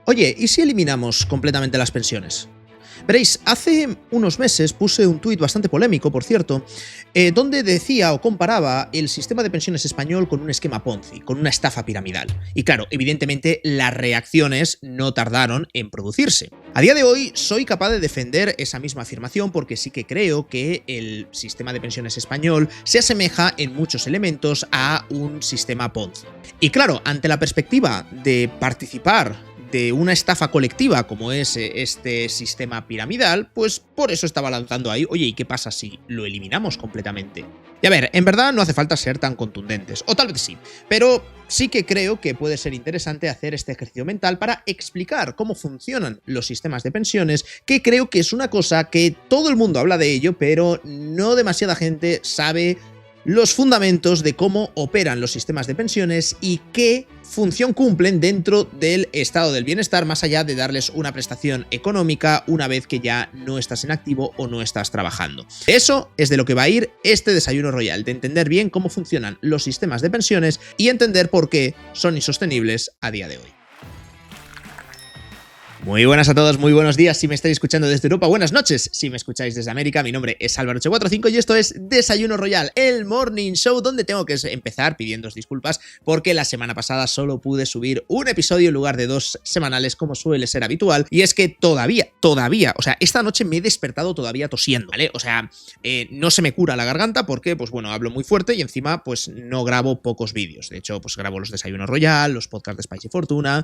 Oye, ¿y si eliminamos completamente las pensiones? Veréis, hace unos meses puse un tuit bastante polémico, por cierto, donde decía o comparaba el sistema de pensiones español con un esquema Ponzi, con una estafa piramidal. Y claro, evidentemente las reacciones no tardaron en producirse. A día de hoy soy capaz de defender esa misma afirmación porque sí que creo que el sistema de pensiones español se asemeja en muchos elementos a un sistema Ponzi. Y claro, ante la perspectiva de participar de una estafa colectiva como es este sistema piramidal, pues por eso estaba lanzando ahí, oye, ¿y qué pasa si lo eliminamos completamente? Y a ver, en verdad no hace falta ser tan contundentes, o tal vez sí, pero sí que creo que puede ser interesante hacer este ejercicio mental para explicar cómo funcionan los sistemas de pensiones, que creo que es una cosa que todo el mundo habla de ello, pero no demasiada gente sabe los fundamentos de cómo operan los sistemas de pensiones y qué función cumplen dentro del estado del bienestar, más allá de darles una prestación económica una vez que ya no estás en activo o no estás trabajando. Eso es de lo que va a ir este Desayuno Royal, de entender bien cómo funcionan los sistemas de pensiones y entender por qué son insostenibles a día de hoy. Muy buenas a todos, muy buenos días si me estáis escuchando desde Europa, buenas noches si me escucháis desde América. Mi nombre es Álvaro845 y esto es Desayuno Royal, el Morning Show, donde tengo que empezar pidiéndoos disculpas porque la semana pasada solo pude subir un episodio en lugar de 2 semanales como suele ser habitual, y es que todavía, o sea, esta noche me he despertado todavía tosiendo, ¿vale? O sea, no se me cura la garganta porque, pues bueno, hablo muy fuerte y encima, pues no grabo pocos vídeos. De hecho, pues grabo los Desayunos Royal, los podcasts de Spicy Fortuna,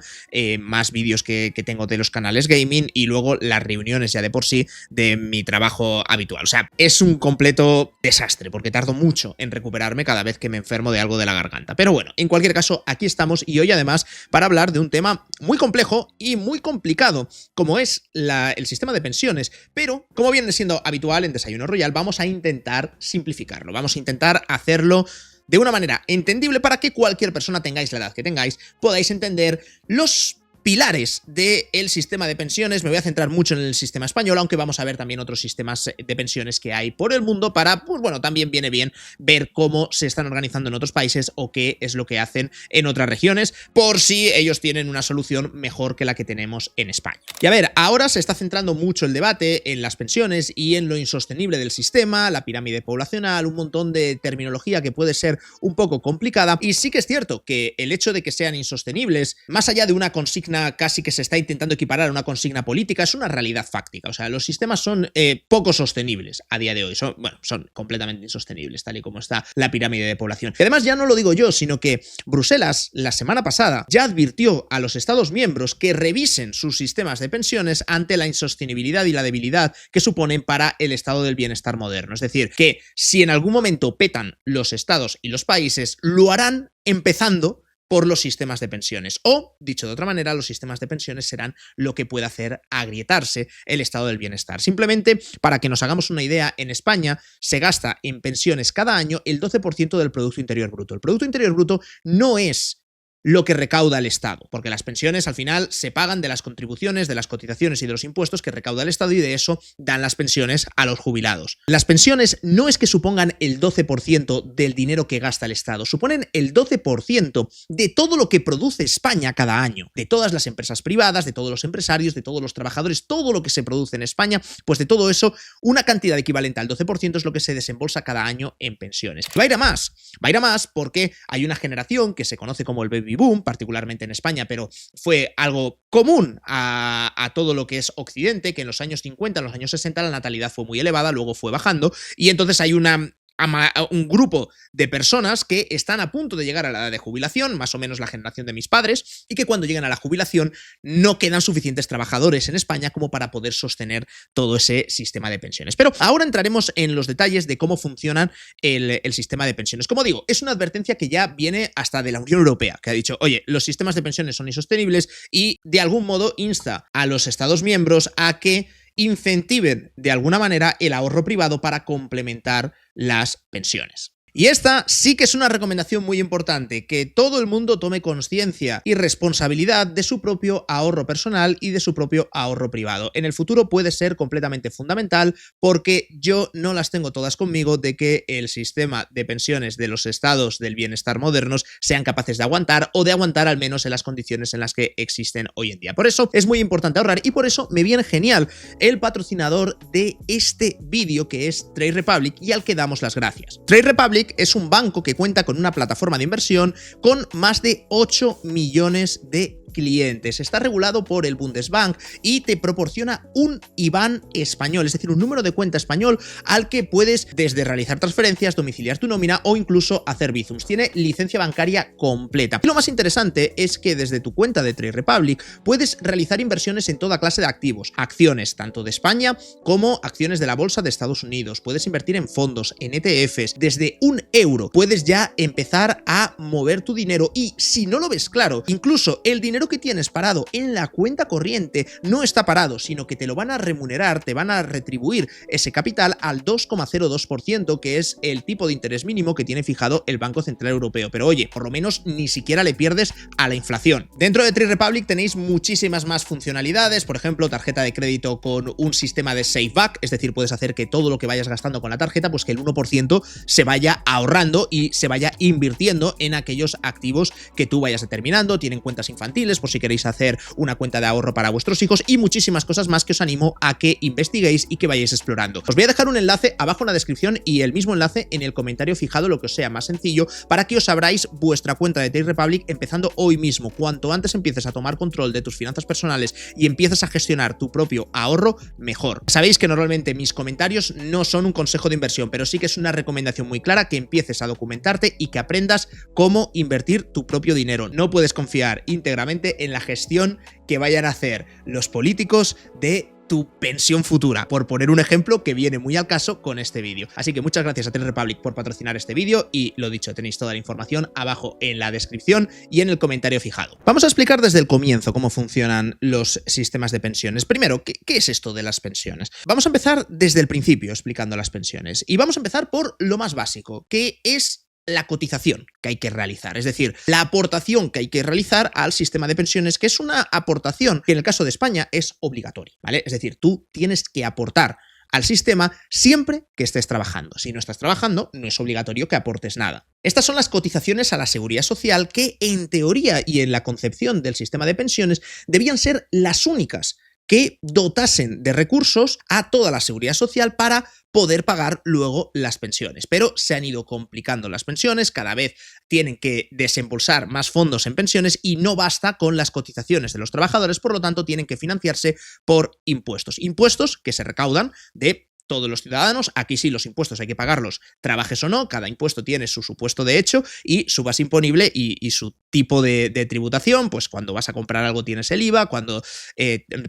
más vídeos que tengo de los canales gaming y luego las reuniones ya de por sí de mi trabajo habitual. O sea, es un completo desastre porque tardo mucho en recuperarme cada vez que me enfermo de algo de la garganta. Pero bueno, en cualquier caso, aquí estamos y hoy además para hablar de un tema muy complejo y muy complicado, como es el sistema de pensiones. Pero, como viene siendo habitual en Desayuno Royal, vamos a intentar simplificarlo. Vamos a intentar hacerlo de una manera entendible para que cualquier persona, tengáis la edad que tengáis, podáis entender los pilares del sistema de pensiones. Me voy a centrar mucho en el sistema español, aunque vamos a ver también otros sistemas de pensiones que hay por el mundo para, pues bueno, también viene bien ver cómo se están organizando en otros países o qué es lo que hacen en otras regiones, por si ellos tienen una solución mejor que la que tenemos en España. Y a ver, ahora se está centrando mucho el debate en las pensiones y en lo insostenible del sistema, la pirámide poblacional, un montón de terminología que puede ser un poco complicada, y sí que es cierto que el hecho de que sean insostenibles, más allá de una consigna casi que se está intentando equiparar a una consigna política, es una realidad fáctica. O sea, los sistemas son poco sostenibles a día de hoy. Son completamente insostenibles, tal y como está la pirámide de población. Y además ya no lo digo yo, sino que Bruselas la semana pasada ya advirtió a los Estados miembros que revisen sus sistemas de pensiones ante la insostenibilidad y la debilidad que suponen para el estado del bienestar moderno. Es decir, que si en algún momento petan los estados y los países, lo harán empezando por los sistemas de pensiones. O, dicho de otra manera, los sistemas de pensiones serán lo que pueda hacer agrietarse el estado del bienestar. Simplemente, para que nos hagamos una idea, en España se gasta en pensiones cada año el 12% del Producto Interior Bruto. El Producto Interior Bruto no es lo que recauda el Estado, porque las pensiones al final se pagan de las contribuciones, de las cotizaciones y de los impuestos que recauda el Estado, y de eso dan las pensiones a los jubilados. Las pensiones no es que supongan el 12% del dinero que gasta el Estado, suponen el 12% de todo lo que produce España cada año, de todas las empresas privadas, de todos los empresarios, de todos los trabajadores, todo lo que se produce en España, pues de todo eso, una cantidad equivalente al 12% es lo que se desembolsa cada año en pensiones. Va a ir a más porque hay una generación que se conoce como el baby boom, particularmente en España, pero fue algo común a todo lo que es Occidente, que en los años 50, en los años 60 la natalidad fue muy elevada, luego fue bajando, y entonces hay un grupo de personas que están a punto de llegar a la edad de jubilación, más o menos la generación de mis padres, y que cuando llegan a la jubilación no quedan suficientes trabajadores en España como para poder sostener todo ese sistema de pensiones. Pero ahora entraremos en los detalles de cómo funciona el sistema de pensiones. Como digo, es una advertencia que ya viene hasta de la Unión Europea, que ha dicho, oye, los sistemas de pensiones son insostenibles, y de algún modo insta a los Estados miembros a que incentiven de alguna manera el ahorro privado para complementar las pensiones. Y esta sí que es una recomendación muy importante, que todo el mundo tome conciencia y responsabilidad de su propio ahorro personal y de su propio ahorro privado. En el futuro puede ser completamente fundamental, porque yo no las tengo todas conmigo de que el sistema de pensiones de los estados del bienestar modernos sean capaces de aguantar, o de aguantar al menos en las condiciones en las que existen hoy en día. Por eso es muy importante ahorrar, y por eso me viene genial el patrocinador de este vídeo, que es Trade Republic, y al que damos las gracias. Trade Republic es un banco que cuenta con una plataforma de inversión con más de 8 millones de clientes. Está regulado por el Bundesbank y te proporciona un IBAN español, es decir, un número de cuenta español al que puedes desde realizar transferencias, domiciliar tu nómina o incluso hacer bizums. Tiene licencia bancaria completa. Y lo más interesante es que desde tu cuenta de Trade Republic puedes realizar inversiones en toda clase de activos, acciones tanto de España como acciones de la bolsa de Estados Unidos. Puedes invertir en fondos, en ETFs. Desde €1 puedes ya empezar a mover tu dinero, y si no lo ves claro, incluso el dinero que tienes parado en la cuenta corriente no está parado, sino que te lo van a remunerar, te van a retribuir ese capital al 2,02%, que es el tipo de interés mínimo que tiene fijado el Banco Central Europeo. Pero oye, por lo menos ni siquiera le pierdes a la inflación. Dentro de Trade Republic tenéis muchísimas más funcionalidades, por ejemplo, tarjeta de crédito con un sistema de Safeback, es decir, puedes hacer que todo lo que vayas gastando con la tarjeta, pues que el 1% se vaya ahorrando y se vaya invirtiendo en aquellos activos que tú vayas determinando. Tienen cuentas infantiles por si queréis hacer una cuenta de ahorro para vuestros hijos, y muchísimas cosas más que os animo a que investiguéis y que vayáis explorando. Os voy a dejar un enlace abajo en la descripción y el mismo enlace en el comentario fijado, lo que os sea más sencillo, para que os abráis vuestra cuenta de Trade Republic empezando hoy mismo. Cuanto antes empieces a tomar control de tus finanzas personales y empieces a gestionar tu propio ahorro, mejor. Sabéis que normalmente mis comentarios no son un consejo de inversión, pero sí que es una recomendación muy clara que empieces a documentarte y que aprendas cómo invertir tu propio dinero. No puedes confiar íntegramente en la gestión que vayan a hacer los políticos de tu pensión futura, por poner un ejemplo que viene muy al caso con este vídeo. Así que muchas gracias a Trade Republic por patrocinar este vídeo, y lo dicho, tenéis toda la información abajo en la descripción y en el comentario fijado. Vamos a explicar desde el comienzo cómo funcionan los sistemas de pensiones. Primero, ¿qué es esto de las pensiones? Vamos a empezar desde el principio explicando las pensiones, y vamos a empezar por lo más básico, que es la cotización que hay que realizar, es decir, la aportación que hay que realizar al sistema de pensiones, que es una aportación que en el caso de España es obligatoria, ¿vale? Es decir, tú tienes que aportar al sistema siempre que estés trabajando. Si no estás trabajando, no es obligatorio que aportes nada. Estas son las cotizaciones a la Seguridad Social, que en teoría y en la concepción del sistema de pensiones debían ser las únicas que dotasen de recursos a toda la Seguridad Social para poder pagar luego las pensiones. Pero se han ido complicando las pensiones, cada vez tienen que desembolsar más fondos en pensiones y no basta con las cotizaciones de los trabajadores, por lo tanto tienen que financiarse por impuestos. Impuestos que se recaudan de todos los ciudadanos. Aquí sí, los impuestos hay que pagarlos, trabajes o no. Cada impuesto tiene su supuesto de hecho y su base imponible y su tipo de tributación. Pues cuando vas a comprar algo tienes el IVA, cuando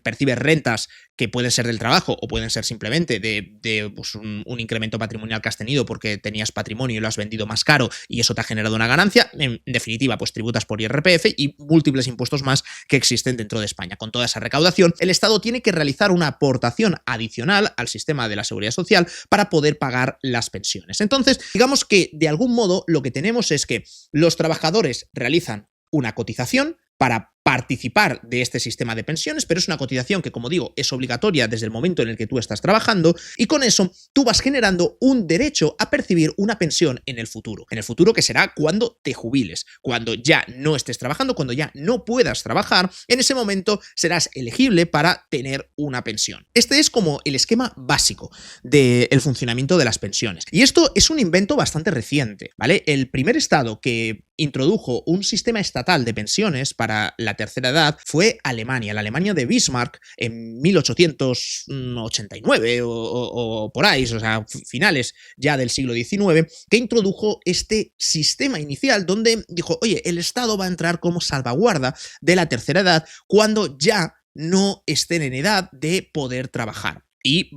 percibes rentas que pueden ser del trabajo o pueden ser simplemente de pues un incremento patrimonial que has tenido porque tenías patrimonio y lo has vendido más caro y eso te ha generado una ganancia. En definitiva, pues tributas por IRPF y múltiples impuestos más que existen dentro de España. Con toda esa recaudación, el Estado tiene que realizar una aportación adicional al sistema de la Seguridad Social para poder pagar las pensiones. Entonces, digamos que de algún modo lo que tenemos es que los trabajadores realizan una cotización para participar de este sistema de pensiones, pero es una cotización que, como digo, es obligatoria desde el momento en el que tú estás trabajando, y con eso tú vas generando un derecho a percibir una pensión en el futuro que será cuando te jubiles, cuando ya no estés trabajando, cuando ya no puedas trabajar. En ese momento serás elegible para tener una pensión. Este es como el esquema básico del funcionamiento de las pensiones, y esto es un invento bastante reciente, ¿vale? El primer estado que introdujo un sistema estatal de pensiones para la tercera edad fue Alemania, la Alemania de Bismarck, en 1889 o por ahí, o sea, finales ya del siglo XIX, que introdujo este sistema inicial donde dijo, oye, el Estado va a entrar como salvaguarda de la tercera edad cuando ya no estén en edad de poder trabajar. Y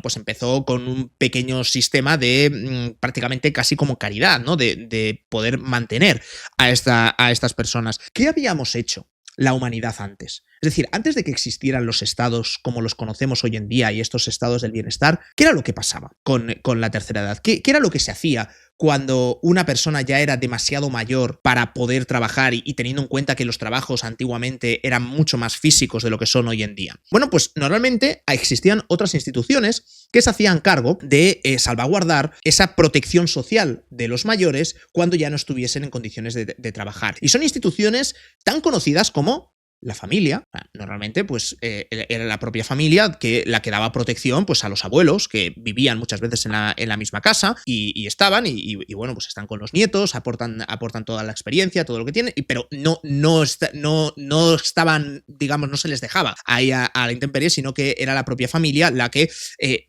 pues empezó con un pequeño sistema de prácticamente casi como caridad, ¿no? De poder mantener a estas personas. ¿Qué habíamos hecho la humanidad antes? Es decir, antes de que existieran los estados como los conocemos hoy en día y estos estados del bienestar, ¿qué era lo que pasaba con la tercera edad? ¿Qué era lo que se hacía cuando una persona ya era demasiado mayor para poder trabajar y teniendo en cuenta que los trabajos antiguamente eran mucho más físicos de lo que son hoy en día? Bueno, pues normalmente existían otras instituciones que se hacían cargo de salvaguardar esa protección social de los mayores cuando ya no estuviesen en condiciones de trabajar. Y son instituciones tan conocidas como la familia. Normalmente pues era la propia familia la que daba protección pues a los abuelos que vivían muchas veces en la misma casa y estaban y bueno, pues están con los nietos, aportan toda la experiencia, todo lo que tienen, pero no estaban, digamos, no se les dejaba ahí a la intemperie, sino que era la propia familia la que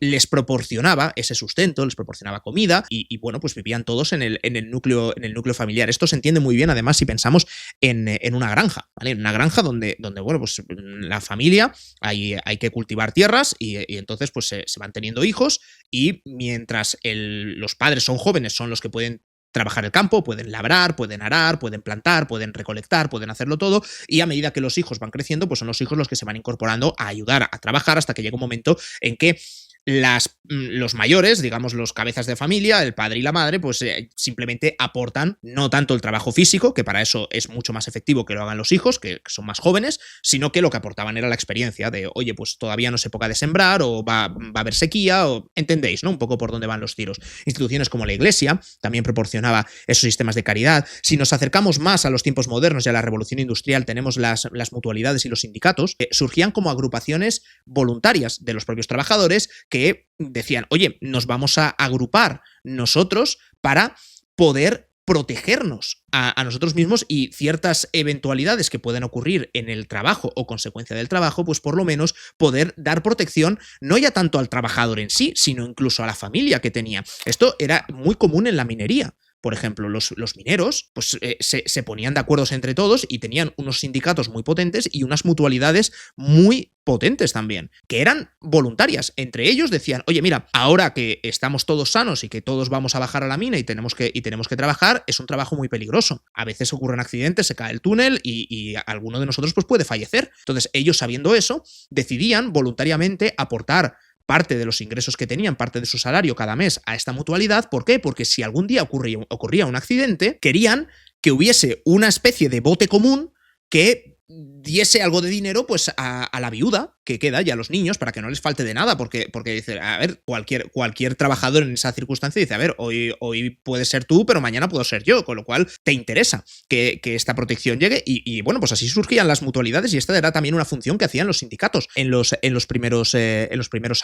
les proporcionaba ese sustento, les proporcionaba comida y bueno, pues vivían todos en el núcleo familiar. Esto se entiende muy bien además si pensamos en una granja, ¿vale? En una granja donde bueno, pues la familia hay que cultivar tierras y entonces pues se van teniendo hijos y mientras los padres son jóvenes, son los que pueden trabajar el campo, pueden labrar, pueden arar, pueden plantar, pueden recolectar, pueden hacerlo todo, y a medida que los hijos van creciendo, pues son los hijos los que se van incorporando a ayudar a trabajar hasta que llega un momento en que los mayores, digamos los cabezas de familia, el padre y la madre, pues simplemente aportan no tanto el trabajo físico, que para eso es mucho más efectivo que lo hagan los hijos, que son más jóvenes, sino que lo que aportaban era la experiencia de, oye, pues todavía no es época de sembrar, o va a haber sequía, o entendéis, ¿no? Un poco por dónde van los tiros. Instituciones como la Iglesia también proporcionaba esos sistemas de caridad. Si nos acercamos más a los tiempos modernos y a la revolución industrial, tenemos las mutualidades y los sindicatos, surgían como agrupaciones voluntarias de los propios trabajadores que decían, oye, nos vamos a agrupar nosotros para poder protegernos a nosotros mismos y ciertas eventualidades que pueden ocurrir en el trabajo o consecuencia del trabajo, pues por lo menos poder dar protección no ya tanto al trabajador en sí, sino incluso a la familia que tenía. Esto era muy común en la minería. Por ejemplo, los mineros pues, se ponían de acuerdo entre todos y tenían unos sindicatos muy potentes y unas mutualidades muy potentes también, que eran voluntarias. Entre ellos decían, oye, mira, ahora que estamos todos sanos y que todos vamos a bajar a la mina y tenemos que trabajar, es un trabajo muy peligroso. A veces ocurren accidentes, se cae el túnel y alguno de nosotros pues, puede fallecer. Entonces, ellos sabiendo eso, decidían voluntariamente aportar parte de los ingresos que tenían, parte de su salario cada mes a esta mutualidad. ¿Por qué? Porque si algún día ocurría un accidente, querían que hubiese una especie de bote común que diese algo de dinero pues a la viuda que queda y a los niños para que no les falte de nada, porque dice, a ver, cualquier trabajador en esa circunstancia dice, a ver, hoy puedes ser tú, pero mañana puedo ser yo, con lo cual te interesa que esta protección llegue y bueno, pues así surgían las mutualidades y esta era también una función que hacían los sindicatos en los primeros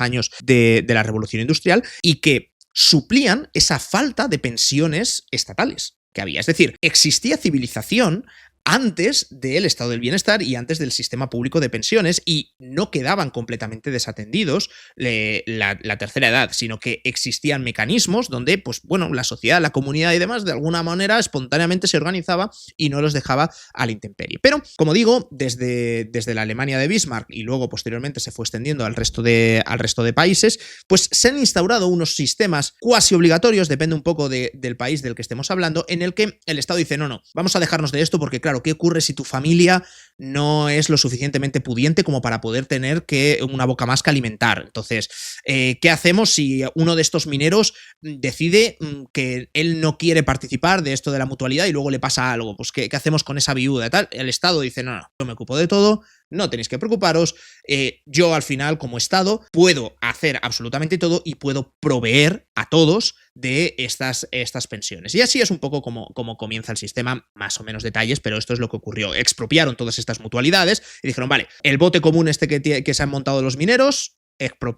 años de la Revolución Industrial y que suplían esa falta de pensiones estatales que había. Es decir, existía civilización antes del estado del bienestar y antes del sistema público de pensiones y no quedaban completamente desatendidos la tercera edad, sino que existían mecanismos donde, pues bueno, la sociedad, la comunidad y demás de alguna manera espontáneamente se organizaba y no los dejaba a la intemperie. Pero, como digo, desde la Alemania de Bismarck y luego posteriormente se fue extendiendo al resto de países, pues se han instaurado unos sistemas cuasi obligatorios, depende un poco del país del que estemos hablando, en el que el Estado dice, no, vamos a dejarnos de esto porque, claro, ¿qué ocurre si tu familia no es lo suficientemente pudiente como para poder tener una boca más que alimentar? Entonces, ¿qué hacemos si uno de estos mineros decide que él no quiere participar de esto de la mutualidad y luego le pasa algo? Pues, ¿qué hacemos con esa viuda y tal? El Estado dice, no, yo me ocupo de todo, no tenéis que preocuparos, yo al final como Estado puedo hacer absolutamente todo y puedo proveer a todos de estas pensiones. Y así es un poco como comienza el sistema, más o menos detalles, pero esto es lo que ocurrió. Expropiaron todas estas mutualidades y dijeron, vale, el bote común que se han montado los mineros,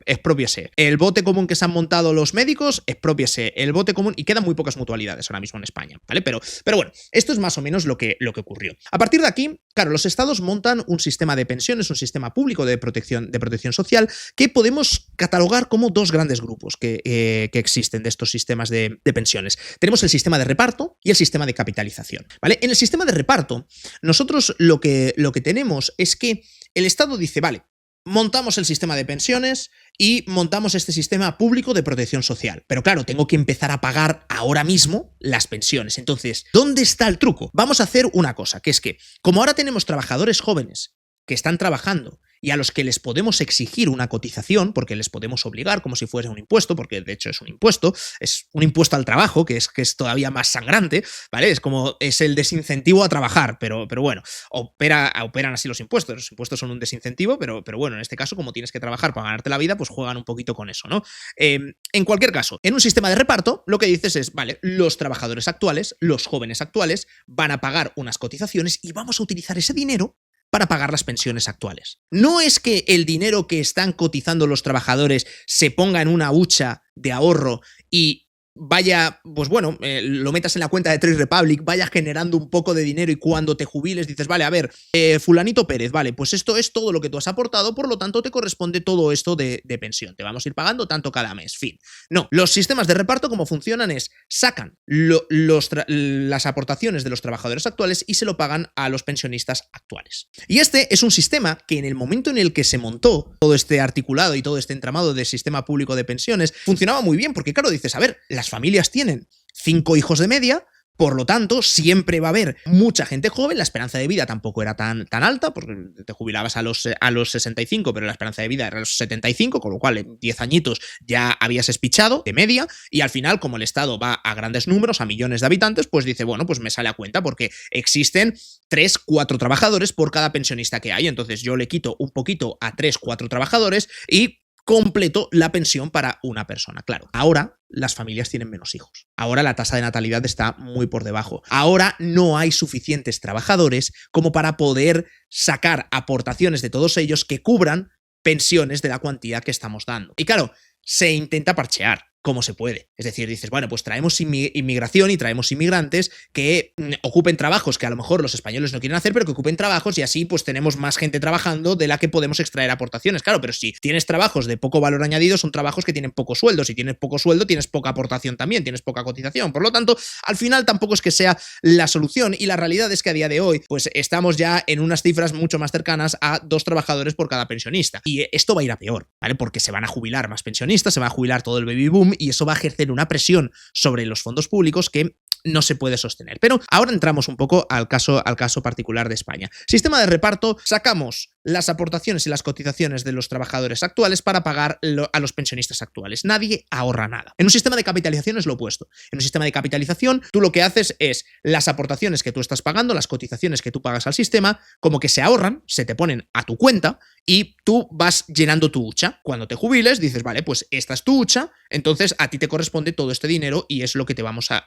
exprópiese. El bote común que se han montado los médicos, exprópiese. El bote común, y quedan muy pocas mutualidades ahora mismo en España, ¿vale? Pero bueno, esto es más o menos lo que ocurrió. A partir de aquí, claro, los estados montan un sistema de pensiones, un sistema público de protección social que podemos catalogar como dos grandes grupos que existen de estos sistemas de pensiones. Tenemos el sistema de reparto y el sistema de capitalización, ¿vale? En el sistema de reparto, nosotros lo que tenemos es que el Estado dice, vale, montamos el sistema de pensiones y montamos este sistema público de protección social. Pero claro, tengo que empezar a pagar ahora mismo las pensiones. Entonces, ¿dónde está el truco? Vamos a hacer una cosa, que es que, como ahora tenemos trabajadores jóvenes que están trabajando y a los que les podemos exigir una cotización, porque les podemos obligar como si fuese un impuesto, porque de hecho es un impuesto al trabajo, que es todavía más sangrante, ¿vale? Es el desincentivo a trabajar, pero bueno, operan así los impuestos son un desincentivo, pero bueno, en este caso, como tienes que trabajar para ganarte la vida, pues juegan un poquito con eso, ¿no? En cualquier caso, en un sistema de reparto, lo que dices es, vale, los trabajadores actuales, los jóvenes actuales, van a pagar unas cotizaciones y vamos a utilizar ese dinero para pagar las pensiones actuales. No es que el dinero que están cotizando los trabajadores se ponga en una hucha de ahorro y vaya, pues bueno, lo metas en la cuenta de Trade Republic, vaya generando un poco de dinero y cuando te jubiles dices, vale, a ver, fulanito Pérez, vale, pues esto es todo lo que tú has aportado, por lo tanto te corresponde todo esto de pensión, te vamos a ir pagando tanto cada mes, fin. No, los sistemas de reparto como funcionan es, sacan las aportaciones de los trabajadores actuales y se lo pagan a los pensionistas actuales. Y este es un sistema que en el momento en el que se montó todo este articulado y todo este entramado del sistema público de pensiones, funcionaba muy bien, porque claro, dices, a ver, las familias tienen 5 hijos de media, por lo tanto, siempre va a haber mucha gente joven, la esperanza de vida tampoco era tan alta, porque te jubilabas a los 65, pero la esperanza de vida era a los 75, con lo cual en 10 añitos ya habías espichado de media, y al final, como el Estado va a grandes números, a millones de habitantes, pues dice, bueno, pues me sale a cuenta, porque existen 3, 4 trabajadores por cada pensionista que hay, entonces yo le quito un poquito a 3, 4 trabajadores y completo la pensión para una persona. Claro, ahora las familias tienen menos hijos. Ahora la tasa de natalidad está muy por debajo. Ahora no hay suficientes trabajadores como para poder sacar aportaciones de todos ellos que cubran pensiones de la cuantía que estamos dando. Y claro, se intenta parchear como se puede. Es decir, dices, bueno, pues traemos inmigración y traemos inmigrantes que ocupen trabajos que a lo mejor los españoles no quieren hacer, pero que ocupen trabajos y así pues tenemos más gente trabajando de la que podemos extraer aportaciones. Claro, pero si tienes trabajos de poco valor añadido, son trabajos que tienen poco sueldo. Si tienes poco sueldo, tienes poca aportación también, tienes poca cotización. Por lo tanto, al final tampoco es que sea la solución y la realidad es que a día de hoy pues estamos ya en unas cifras mucho más cercanas a 2 trabajadores por cada pensionista. Y esto va a ir a peor, ¿vale? Porque se van a jubilar más pensionistas, se va a jubilar todo el baby boom y eso va a ejercer una presión sobre los fondos públicos que no se puede sostener. Pero ahora entramos un poco al caso particular de España. Sistema de reparto, sacamos las aportaciones y las cotizaciones de los trabajadores actuales para pagar a los pensionistas actuales. Nadie ahorra nada. En un sistema de capitalización es lo opuesto. En un sistema de capitalización, tú lo que haces es las aportaciones que tú estás pagando, las cotizaciones que tú pagas al sistema, como que se ahorran, se te ponen a tu cuenta y tú vas llenando tu hucha. Cuando te jubiles, dices, vale, pues esta es tu hucha, entonces a ti te corresponde todo este dinero y es lo que te vamos a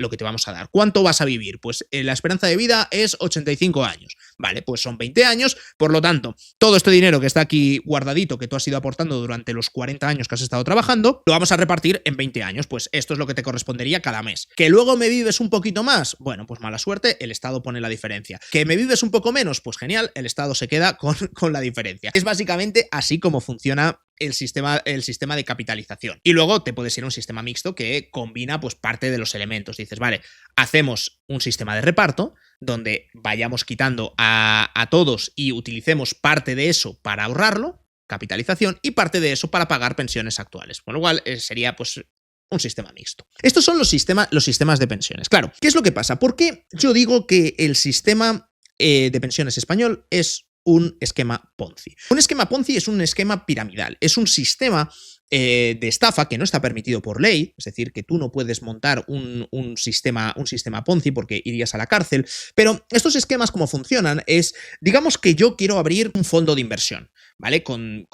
dar. ¿Cuánto vas a vivir? Pues la esperanza de vida es 85 años. Vale, pues son 20 años, por lo tanto, todo este dinero que está aquí guardadito, que tú has ido aportando durante los 40 años que has estado trabajando, lo vamos a repartir en 20 años. Pues esto es lo que te correspondería cada mes. ¿Que luego me vives un poquito más? Bueno, pues mala suerte, el Estado pone la diferencia. ¿Que me vives un poco menos? Pues genial, el Estado se queda con la diferencia. Es básicamente así como funciona el sistema de capitalización. Y luego te puedes ir a un sistema mixto que combina pues parte de los elementos. Dices, vale, hacemos un sistema de reparto donde vayamos quitando a todos y utilicemos parte de eso para ahorrarlo, capitalización, y parte de eso para pagar pensiones actuales. Con lo cual sería pues un sistema mixto. Estos son los sistemas de pensiones. Claro, ¿qué es lo que pasa? ¿Por qué yo digo que el sistema de pensiones español es un esquema Ponzi? Un esquema Ponzi es un esquema piramidal, es un sistema de estafa que no está permitido por ley, es decir, que tú no puedes montar un sistema Ponzi porque irías a la cárcel, pero estos esquemas como funcionan es, digamos que yo quiero abrir un fondo de inversión, ¿vale? Con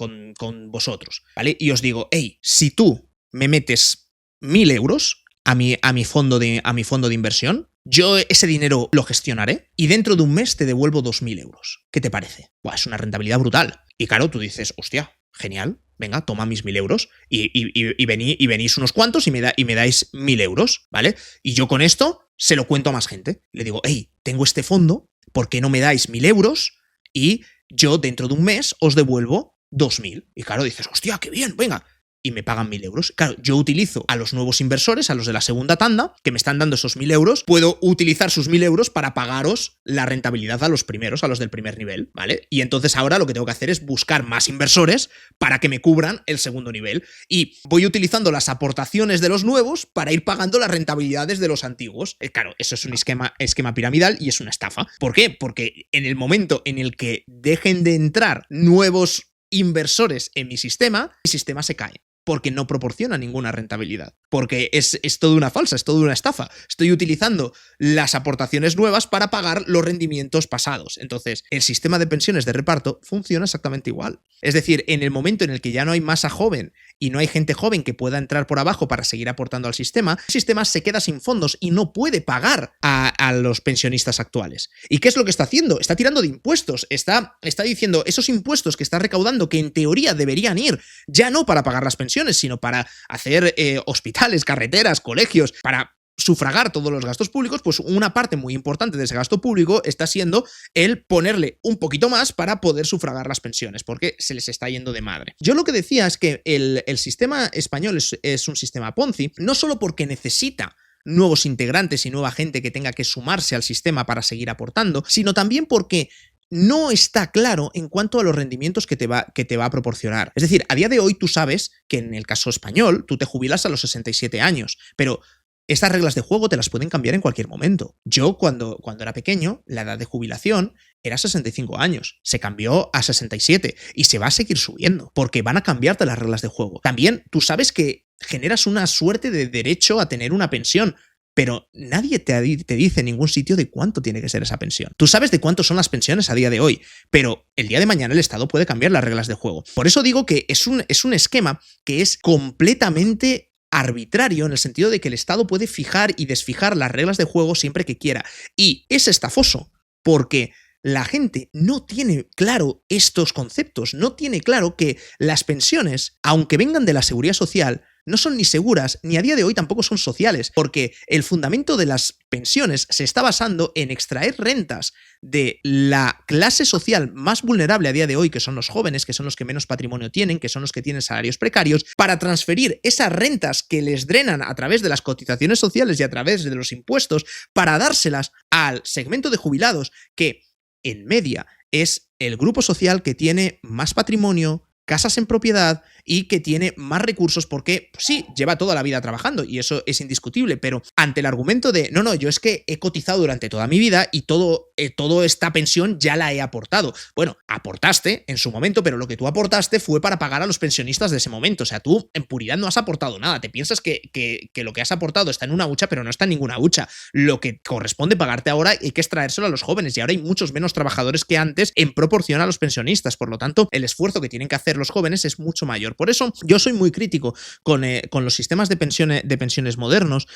vosotros, ¿vale? Y os digo, hey, si tú me metes 1.000 euros a mi fondo de inversión, yo ese dinero lo gestionaré y dentro de un mes te devuelvo 2.000 euros. ¿Qué te parece? Buah, es una rentabilidad brutal. Y claro, tú dices, hostia, genial, venga, toma mis 1.000 euros y venís unos cuantos y me dais 1.000 euros, ¿vale? Y yo con esto se lo cuento a más gente. Le digo, hey, tengo este fondo, ¿por qué no me dais 1.000 euros? Y yo dentro de un mes os devuelvo 2.000. Y claro, dices, hostia, qué bien, venga. y me pagan 1.000 euros. Claro, yo utilizo a los nuevos inversores, a los de la segunda tanda, que me están dando esos 1.000 euros, puedo utilizar sus 1.000 euros para pagaros la rentabilidad a los primeros, a los del primer nivel, ¿vale? Y entonces ahora lo que tengo que hacer es buscar más inversores para que me cubran el segundo nivel. Y voy utilizando las aportaciones de los nuevos para ir pagando las rentabilidades de los antiguos. Claro, eso es un esquema piramidal y es una estafa. ¿Por qué? Porque en el momento en el que dejen de entrar nuevos inversores en mi sistema, el sistema se cae. Porque no proporciona ninguna rentabilidad. Porque es todo una falsa, es todo una estafa. Estoy utilizando las aportaciones nuevas para pagar los rendimientos pasados. Entonces, el sistema de pensiones de reparto funciona exactamente igual. Es decir, en el momento en el que ya no hay masa joven y no hay gente joven que pueda entrar por abajo para seguir aportando al sistema, el sistema se queda sin fondos y no puede pagar a los pensionistas actuales. ¿Y qué es lo que está haciendo? Está tirando de impuestos. Está diciendo esos impuestos que está recaudando, que en teoría deberían ir ya no para pagar las pensiones, sino para hacer hospitales, carreteras, colegios, para sufragar todos los gastos públicos, pues una parte muy importante de ese gasto público está siendo el ponerle un poquito más para poder sufragar las pensiones, porque se les está yendo de madre. Yo lo que decía es que el sistema español es un sistema Ponzi, no solo porque necesita nuevos integrantes y nueva gente que tenga que sumarse al sistema para seguir aportando, sino también porque no está claro en cuanto a los rendimientos que te va a proporcionar. Es decir, a día de hoy tú sabes que en el caso español tú te jubilas a los 67 años, pero estas reglas de juego te las pueden cambiar en cualquier momento. Yo cuando era pequeño, la edad de jubilación era 65 años, se cambió a 67 y se va a seguir subiendo porque van a cambiarte las reglas de juego. También tú sabes que generas una suerte de derecho a tener una pensión, pero nadie te dice en ningún sitio de cuánto tiene que ser esa pensión. Tú sabes de cuánto son las pensiones a día de hoy, pero el día de mañana el Estado puede cambiar las reglas de juego. Por eso digo que es un esquema que es completamente arbitrario, en el sentido de que el Estado puede fijar y desfijar las reglas de juego siempre que quiera. Y es estafoso, porque la gente no tiene claro estos conceptos, no tiene claro que las pensiones, aunque vengan de la seguridad social, no son ni seguras, ni a día de hoy tampoco son sociales, porque el fundamento de las pensiones se está basando en extraer rentas de la clase social más vulnerable a día de hoy, que son los jóvenes, que son los que menos patrimonio tienen, que son los que tienen salarios precarios, para transferir esas rentas que les drenan a través de las cotizaciones sociales y a través de los impuestos, para dárselas al segmento de jubilados, que en media es el grupo social que tiene más patrimonio, casas en propiedad y que tiene más recursos porque, pues sí, lleva toda la vida trabajando y eso es indiscutible, pero ante el argumento de no, yo es que he cotizado durante toda mi vida y toda esta pensión ya la he aportado. Bueno, aportaste en su momento, pero lo que tú aportaste fue para pagar a los pensionistas de ese momento. O sea, tú en puridad no has aportado nada. Te piensas que lo que has aportado está en una hucha, pero no está en ninguna hucha. Lo que corresponde pagarte ahora hay que extraérselo a los jóvenes y ahora hay muchos menos trabajadores que antes en proporción a los pensionistas. Por lo tanto, el esfuerzo que tienen que hacer los jóvenes es mucho mayor. Por eso yo soy muy crítico con los sistemas de pensiones modernos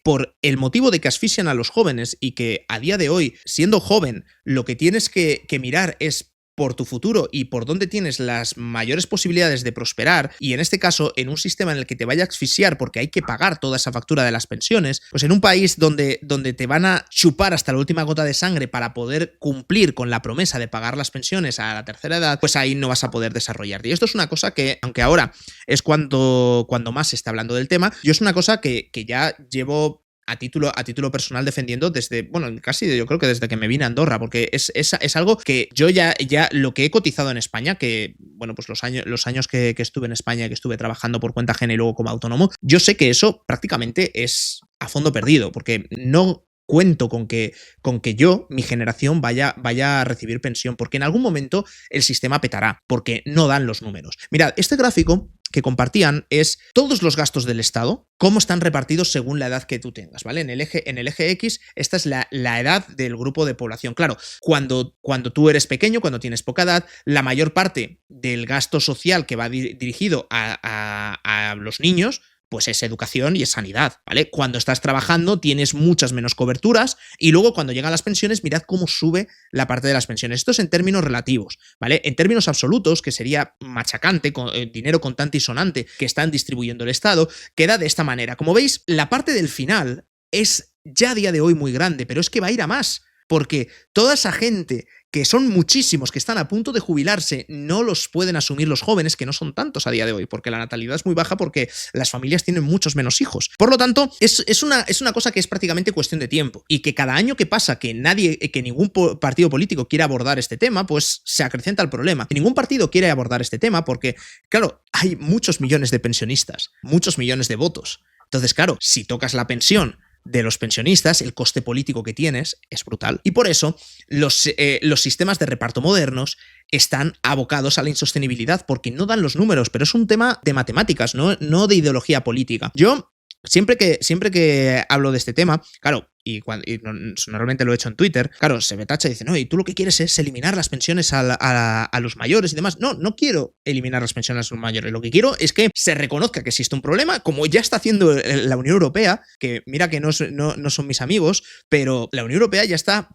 por el motivo de que asfixian a los jóvenes y que a día de hoy, siendo joven, lo que tienes que mirar es por tu futuro y por dónde tienes las mayores posibilidades de prosperar, y en este caso en un sistema en el que te vaya a asfixiar porque hay que pagar toda esa factura de las pensiones, pues en un país donde te van a chupar hasta la última gota de sangre para poder cumplir con la promesa de pagar las pensiones a la tercera edad, pues ahí no vas a poder desarrollarte. Y esto es una cosa que, aunque ahora es cuando más se está hablando del tema, yo es una cosa que ya llevo a título personal defendiendo desde, bueno, casi yo creo que desde que me vine a Andorra, porque es algo que yo ya lo que he cotizado en España, que, bueno, pues los años que estuve en España, que estuve trabajando por cuenta ajena y luego como autónomo, yo sé que eso prácticamente es a fondo perdido, porque no cuento con que yo, mi generación, vaya a recibir pensión, porque en algún momento el sistema petará, porque no dan los números. Mirad, este gráfico que compartían es todos los gastos del Estado, cómo están repartidos según la edad que tú tengas, ¿vale? En el eje X, esta es la edad del grupo de población. Claro, cuando tú eres pequeño, cuando tienes poca edad, la mayor parte del gasto social que va dirigido a los niños, pues es educación y es sanidad, ¿vale? Cuando estás trabajando tienes muchas menos coberturas y luego cuando llegan las pensiones, mirad cómo sube la parte de las pensiones. Esto es en términos relativos, ¿vale? En términos absolutos, que sería machacante, dinero contante y sonante que están distribuyendo el Estado, queda de esta manera. Como veis, la parte del final es ya a día de hoy muy grande, pero es que va a ir a más. porque toda esa gente, que son muchísimos, que están a punto de jubilarse, no los pueden asumir los jóvenes, que no son tantos a día de hoy, porque la natalidad es muy baja, porque las familias tienen muchos menos hijos. Por lo tanto, es una cosa que es prácticamente cuestión de tiempo, y que cada año que pasa que ningún partido político quiere abordar este tema, pues se acrecenta el problema. Y ningún partido quiere abordar este tema porque, claro, hay muchos millones de pensionistas, muchos millones de votos. Entonces, claro, si tocas la pensión de los pensionistas, el coste político que tienes es brutal. Y por eso los sistemas de reparto modernos están abocados a la insostenibilidad, porque no dan los números, pero es un tema de matemáticas, no de ideología política. Yo, siempre que hablo de este tema, claro, y normalmente lo he hecho en Twitter, claro, se me tacha y dice, no, y tú lo que quieres es eliminar las pensiones a los mayores y demás. No quiero eliminar las pensiones a los mayores, lo que quiero es que se reconozca que existe un problema, como ya está haciendo la Unión Europea, que mira que no son mis amigos, pero la Unión Europea ya está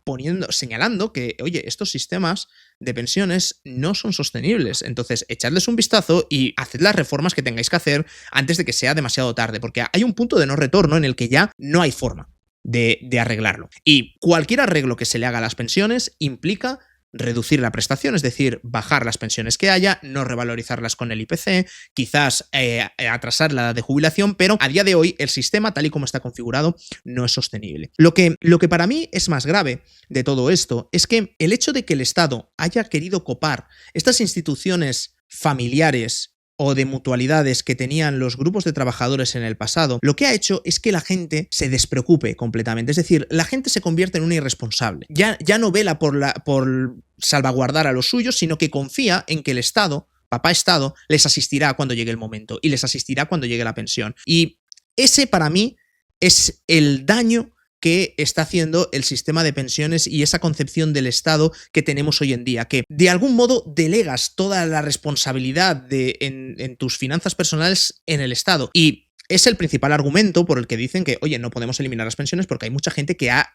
señalando que, oye, estos sistemas de pensiones no son sostenibles, entonces echadles un vistazo y haced las reformas que tengáis que hacer antes de que sea demasiado tarde, porque hay un punto de no retorno en el que ya no hay forma de arreglarlo. Y cualquier arreglo que se le haga a las pensiones implica reducir la prestación, es decir, bajar las pensiones que haya, no revalorizarlas con el IPC, quizás atrasar la edad de jubilación, pero a día de hoy el sistema, tal y como está configurado, no es sostenible. Lo que para mí es más grave de todo esto es que el hecho de que el Estado haya querido copar estas instituciones familiares o de mutualidades que tenían los grupos de trabajadores en el pasado, lo que ha hecho es que la gente se despreocupe completamente. Es decir, la gente se convierte en una irresponsable. Ya no vela por salvaguardar a los suyos, sino que confía en que el Estado, papá Estado, les asistirá cuando llegue el momento y les asistirá cuando llegue la pensión. Y ese, para mí, es el daño que está haciendo el sistema de pensiones y esa concepción del Estado que tenemos hoy en día, que de algún modo delegas toda la responsabilidad en tus finanzas personales en el Estado. Y es el principal argumento por el que dicen que, oye, no podemos eliminar las pensiones porque hay mucha gente que ha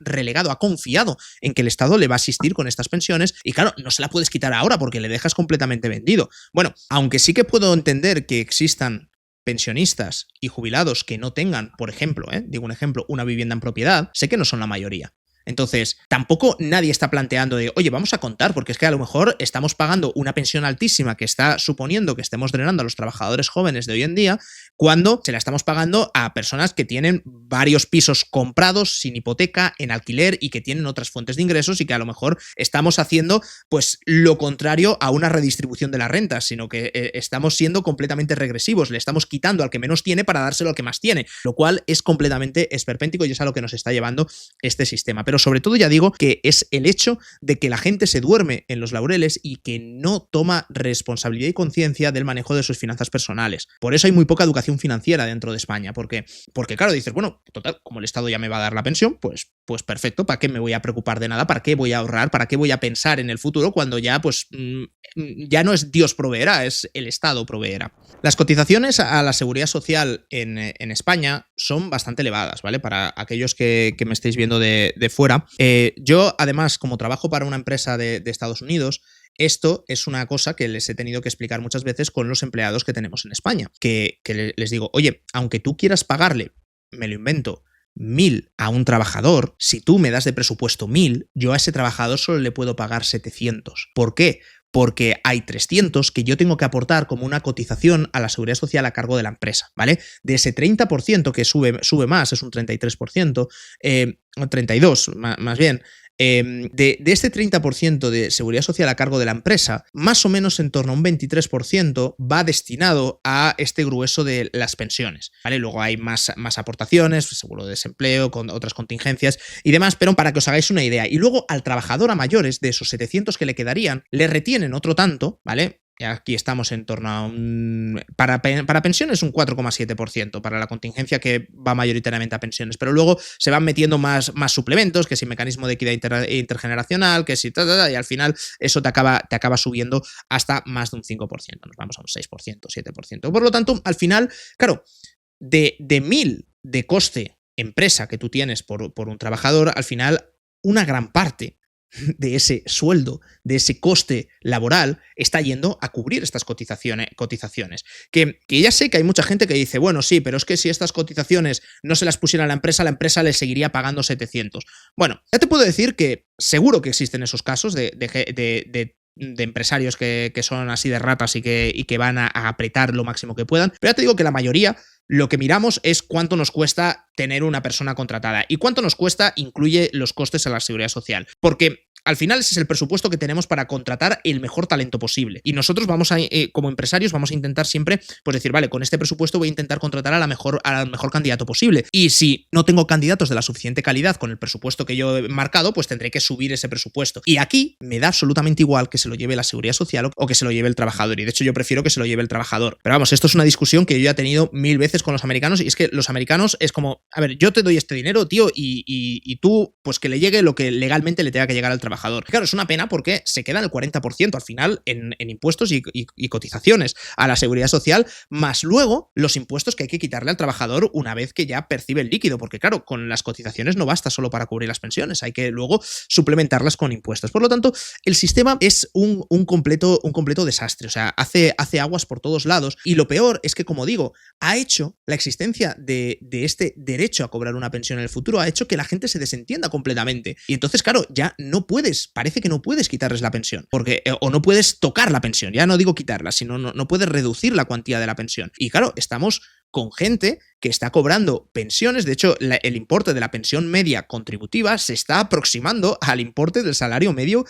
confiado en que el Estado le va a asistir con estas pensiones y claro, no se la puedes quitar ahora porque le dejas completamente vendido. Bueno, aunque sí que puedo entender que existan pensionistas y jubilados que no tengan, por ejemplo, digo un ejemplo, una vivienda en propiedad, sé que no son la mayoría. Entonces, tampoco nadie está planteando de, oye, vamos a contar, porque es que a lo mejor estamos pagando una pensión altísima que está suponiendo que estemos drenando a los trabajadores jóvenes de hoy en día, cuando se la estamos pagando a personas que tienen varios pisos comprados sin hipoteca, en alquiler y que tienen otras fuentes de ingresos y que a lo mejor estamos haciendo pues lo contrario a una redistribución de la renta, sino que estamos siendo completamente regresivos, le estamos quitando al que menos tiene para dárselo al que más tiene, lo cual es completamente esperpéntico y es a lo que nos está llevando este sistema. Pero sobre todo ya digo que es el hecho de que la gente se duerme en los laureles y que no toma responsabilidad y conciencia del manejo de sus finanzas personales. Por eso hay muy poca educación financiera dentro de España, porque claro, dices, bueno, total, como el Estado ya me va a dar la pensión, pues perfecto, ¿para qué me voy a preocupar de nada? ¿Para qué voy a ahorrar? ¿Para qué voy a pensar en el futuro cuando ya ya no es Dios proveerá, es el Estado proveerá? Las cotizaciones a la seguridad social en España son bastante elevadas, ¿vale? Para aquellos que me estéis viendo de fuera. Yo, además, como trabajo para una empresa de Estados Unidos, esto es una cosa que les he tenido que explicar muchas veces con los empleados que tenemos en España, que les digo, oye, aunque tú quieras pagarle, me lo invento, 1.000 a un trabajador, si tú me das de presupuesto 1.000, yo a ese trabajador solo le puedo pagar 700. ¿Por qué? Porque hay 300 que yo tengo que aportar como una cotización a la seguridad social a cargo de la empresa, ¿vale? De ese 30% que sube más, es un 33%, 32 más bien, de este 30% de seguridad social a cargo de la empresa, más o menos en torno a un 23% va destinado a este grueso de las pensiones, ¿vale? Luego hay más aportaciones, seguro de desempleo, con otras contingencias y demás, pero para que os hagáis una idea. Y luego al trabajador a mayores, de esos 700 que le quedarían, le retienen otro tanto, ¿vale? Aquí estamos en torno a para pensiones un 4,7%, para la contingencia que va mayoritariamente a pensiones, pero luego se van metiendo más suplementos, que si mecanismo de equidad intergeneracional, que si y al final eso te acaba subiendo hasta más de un 5%, nos vamos a un 6%, 7%. Por lo tanto, al final, claro, de 1.000 de coste empresa que tú tienes por un trabajador, al final una gran parte de ese sueldo, de ese coste laboral, está yendo a cubrir estas cotizaciones. Que ya sé que hay mucha gente que dice, bueno, sí, pero es que si estas cotizaciones no se las pusiera la empresa le seguiría pagando 700. Bueno, ya te puedo decir que seguro que existen esos casos de empresarios que son así de ratas y que van a apretar lo máximo que puedan, pero ya te digo que la mayoría lo que miramos es cuánto nos cuesta tener una persona contratada, y cuánto nos cuesta incluye los costes a la seguridad social, porque al final ese es el presupuesto que tenemos para contratar el mejor talento posible. Y nosotros vamos a, como empresarios, vamos a intentar siempre, pues decir, vale, con este presupuesto voy a intentar contratar al mejor candidato posible. Y si no tengo candidatos de la suficiente calidad con el presupuesto que yo he marcado, pues tendré que subir ese presupuesto. Y aquí me da absolutamente igual que se lo lleve la seguridad social o que se lo lleve el trabajador. Y de hecho yo prefiero que se lo lleve el trabajador. Pero vamos, esto es una discusión que yo ya he tenido 1000 veces con los americanos, y es que los americanos es como, a ver, yo te doy este dinero, tío, y tú, pues que le llegue lo que legalmente le tenga que llegar al trabajador. Claro, es una pena porque se quedan el 40% al final en impuestos y cotizaciones a la seguridad social, más luego los impuestos que hay que quitarle al trabajador una vez que ya percibe el líquido, porque claro, con las cotizaciones no basta solo para cubrir las pensiones, hay que luego suplementarlas con impuestos. Por lo tanto, el sistema es un completo desastre, o sea, hace aguas por todos lados, y lo peor es que, como digo, ha hecho la existencia de este derecho a cobrar una pensión en el futuro, ha hecho que la gente se desentienda completamente. Y entonces, claro, ya no parece que no puedes quitarles la pensión, porque o no puedes tocar la pensión, ya no digo quitarla, sino no puedes reducir la cuantía de la pensión. Y claro, estamos con gente que está cobrando pensiones. De hecho, el importe de la pensión media contributiva se está aproximando al importe del salario medio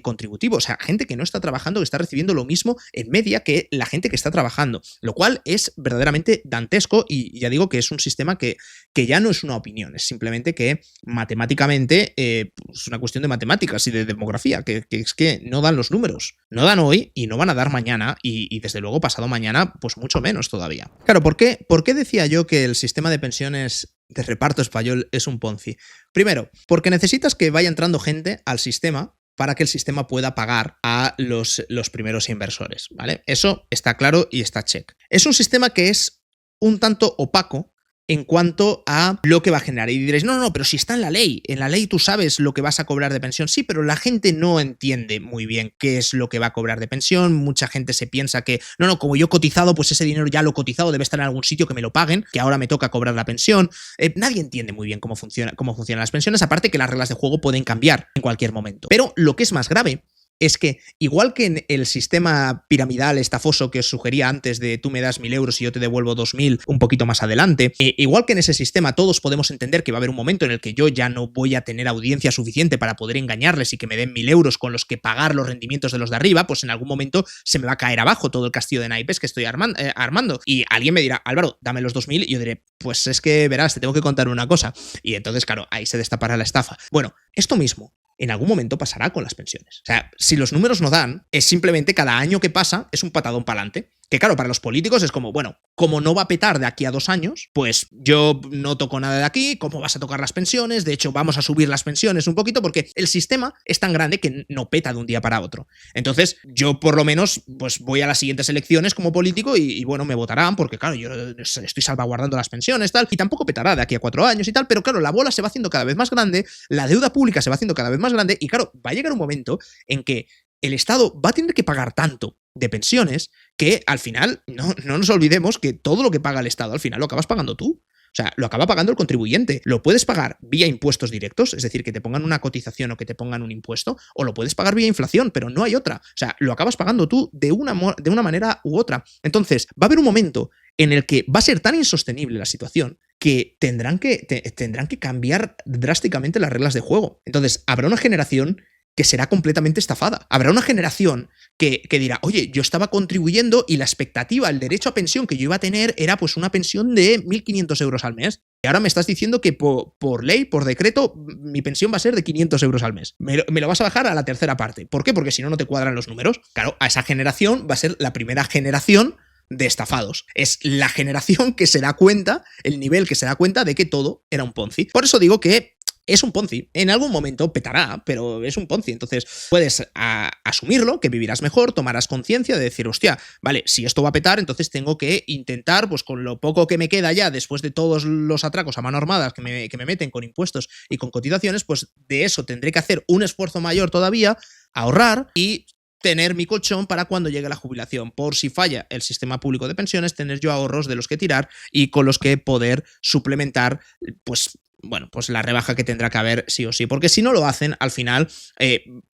contributivo. O sea, gente que no está trabajando, que está recibiendo lo mismo en media que la gente que está trabajando, lo cual es verdaderamente dantesco, y ya digo que es un sistema que ya no es una opinión, es simplemente que matemáticamente es una cuestión de matemáticas y de demografía, que es que no dan los números. No dan hoy y no van a dar mañana, y desde luego pasado mañana, pues mucho menos todavía. Claro, ¿por qué decía yo que el sistema de pensiones de reparto español es un Ponzi? Primero, porque necesitas que vaya entrando gente al sistema para que el sistema pueda pagar a los primeros inversores, ¿vale? Eso está claro y está check. Es un sistema que es un tanto opaco en cuanto a lo que va a generar. Y diréis, no, pero si está en la ley tú sabes lo que vas a cobrar de pensión. Sí, pero la gente no entiende muy bien qué es lo que va a cobrar de pensión. Mucha gente se piensa que, como yo he cotizado, pues ese dinero ya lo he cotizado, debe estar en algún sitio que me lo paguen, que ahora me toca cobrar la pensión. Nadie entiende muy bien cómo funcionan las pensiones, aparte que las reglas de juego pueden cambiar en cualquier momento. Pero lo que es más grave es que, igual que en el sistema piramidal estafoso que os sugería antes de tú me das 1000 euros y yo te devuelvo 2000 un poquito más adelante, igual que en ese sistema todos podemos entender que va a haber un momento en el que yo ya no voy a tener audiencia suficiente para poder engañarles y que me den 1000 euros con los que pagar los rendimientos de los de arriba, pues en algún momento se me va a caer abajo todo el castillo de naipes que estoy armando. Y alguien me dirá, Álvaro, dame los 2000, y yo diré, pues es que verás, te tengo que contar una cosa. Y entonces, claro, ahí se destapará la estafa. Bueno, esto mismo en algún momento pasará con las pensiones. O sea, si los números no dan, es simplemente cada año que pasa es un patadón para adelante. Que claro, para los políticos es como, bueno, como no va a petar de aquí a 2 años, pues yo no toco nada de aquí, ¿cómo vas a tocar las pensiones? De hecho, vamos a subir las pensiones un poquito porque el sistema es tan grande que no peta de un día para otro. Entonces, yo por lo menos, pues voy a las siguientes elecciones como político y bueno, me votarán porque claro, yo estoy salvaguardando las pensiones, tal, y tampoco petará de aquí a 4 años y tal, pero claro, la bola se va haciendo cada vez más grande, la deuda pública se va haciendo cada vez más grande y claro, va a llegar un momento en que el Estado va a tener que pagar tanto de pensiones que al final no nos olvidemos que todo lo que paga el Estado al final lo acabas pagando tú. O sea, lo acaba pagando el contribuyente. Lo puedes pagar vía impuestos directos, es decir, que te pongan una cotización o que te pongan un impuesto, o lo puedes pagar vía inflación, pero no hay otra. O sea, lo acabas pagando tú de una manera u otra. Entonces, va a haber un momento en el que va a ser tan insostenible la situación que tendrán que cambiar drásticamente las reglas de juego. Entonces, habrá una generación que será completamente estafada. Habrá una generación que dirá, oye, yo estaba contribuyendo y la expectativa, el derecho a pensión que yo iba a tener era pues una pensión de 1.500 euros al mes. Y ahora me estás diciendo que por ley, por decreto, mi pensión va a ser de 500 euros al mes. Me lo vas a bajar a la tercera parte. ¿Por qué? Porque si no, no te cuadran los números. Claro, a esa generación va a ser la primera generación de estafados. Es la generación que se da cuenta, el nivel que se da cuenta de que todo era un Ponzi. Por eso digo que es un Ponzi. En algún momento petará, pero es un Ponzi. Entonces puedes asumirlo, que vivirás mejor, tomarás conciencia de decir, hostia, vale, si esto va a petar, entonces tengo que intentar, pues con lo poco que me queda ya, después de todos los atracos a mano armada que me meten con impuestos y con cotizaciones, pues de eso tendré que hacer un esfuerzo mayor todavía, ahorrar y tener mi colchón para cuando llegue la jubilación. Por si falla el sistema público de pensiones, tener yo ahorros de los que tirar y con los que poder suplementar, pues bueno, pues la rebaja que tendrá que haber sí o sí, porque si no lo hacen, al final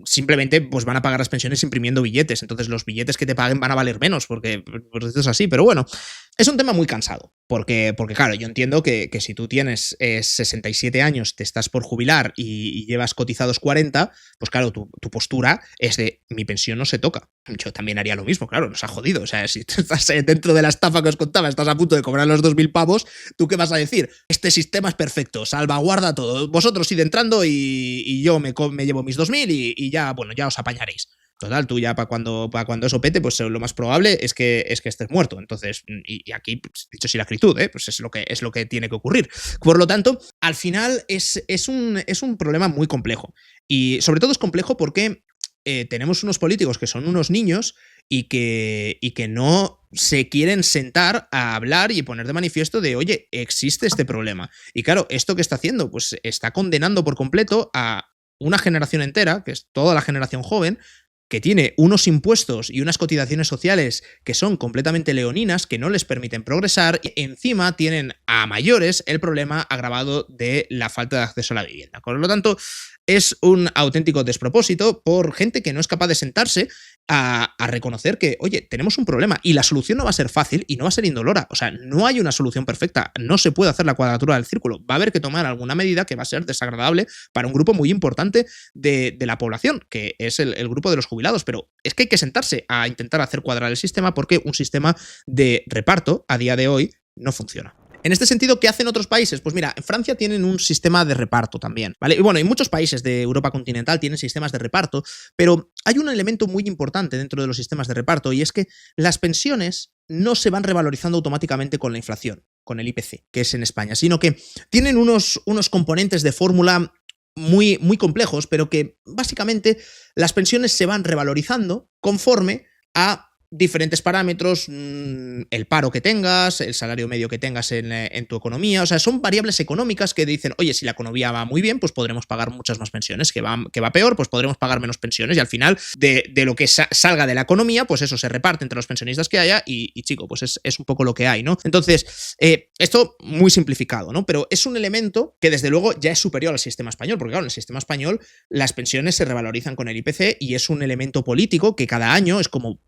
simplemente pues van a pagar las pensiones imprimiendo billetes, entonces los billetes que te paguen van a valer menos, porque esto es así, pero bueno, es un tema muy cansado, porque claro, yo entiendo que si tú tienes 67 años, te estás por jubilar y llevas cotizados 40, pues claro, tu postura es de mi pensión no se toca. Yo también haría lo mismo, claro, nos ha jodido, o sea, si estás dentro de la estafa que os contaba, estás a punto de cobrar los 2.000 pavos, ¿tú qué vas a decir? Este sistema es perfecto, salvaguarda todo, vosotros id entrando y yo me llevo mis 2.000 y ya, bueno, ya os apañaréis. Total, tú ya para cuando eso pete, pues lo más probable es que estés muerto. Entonces, y aquí, pues, dicho sin la acritud, pues es lo que tiene que ocurrir. Por lo tanto, al final es un problema muy complejo. Y sobre todo es complejo porque tenemos unos políticos que son unos niños y que no se quieren sentar a hablar y poner de manifiesto de, oye, existe este problema. Y claro, ¿esto qué está haciendo? Pues está condenando por completo a una generación entera, que es toda la generación joven, que tiene unos impuestos y unas cotizaciones sociales que son completamente leoninas, que no les permiten progresar, y encima tienen a mayores el problema agravado de la falta de acceso a la vivienda. Por lo tanto, es un auténtico despropósito por gente que no es capaz de sentarse a reconocer que, oye, tenemos un problema y la solución no va a ser fácil y no va a ser indolora. O sea, no hay una solución perfecta, no se puede hacer la cuadratura del círculo. Va a haber que tomar alguna medida que va a ser desagradable para un grupo muy importante de la población, que es el grupo de los jubilados, pero es que hay que sentarse a intentar hacer cuadrar el sistema porque un sistema de reparto a día de hoy no funciona. En este sentido, ¿qué hacen otros países? Pues mira, en Francia tienen un sistema de reparto también, ¿vale? Y bueno, y muchos países de Europa continental tienen sistemas de reparto, pero hay un elemento muy importante dentro de los sistemas de reparto y es que las pensiones no se van revalorizando automáticamente con la inflación, con el IPC, que es en España, sino que tienen unos componentes de fórmula muy, muy complejos, pero que básicamente las pensiones se van revalorizando conforme a diferentes parámetros, el paro que tengas, el salario medio que tengas en tu economía, o sea, son variables económicas que dicen, oye, si la economía va muy bien, pues podremos pagar muchas más pensiones, que va peor, pues podremos pagar menos pensiones, y al final de lo que salga de la economía, pues eso se reparte entre los pensionistas que haya, y chico, pues es un poco lo que hay, ¿no? Entonces, esto muy simplificado, ¿no? Pero es un elemento que desde luego ya es superior al sistema español, porque claro, en el sistema español las pensiones se revalorizan con el IPC y es un elemento político que cada año es como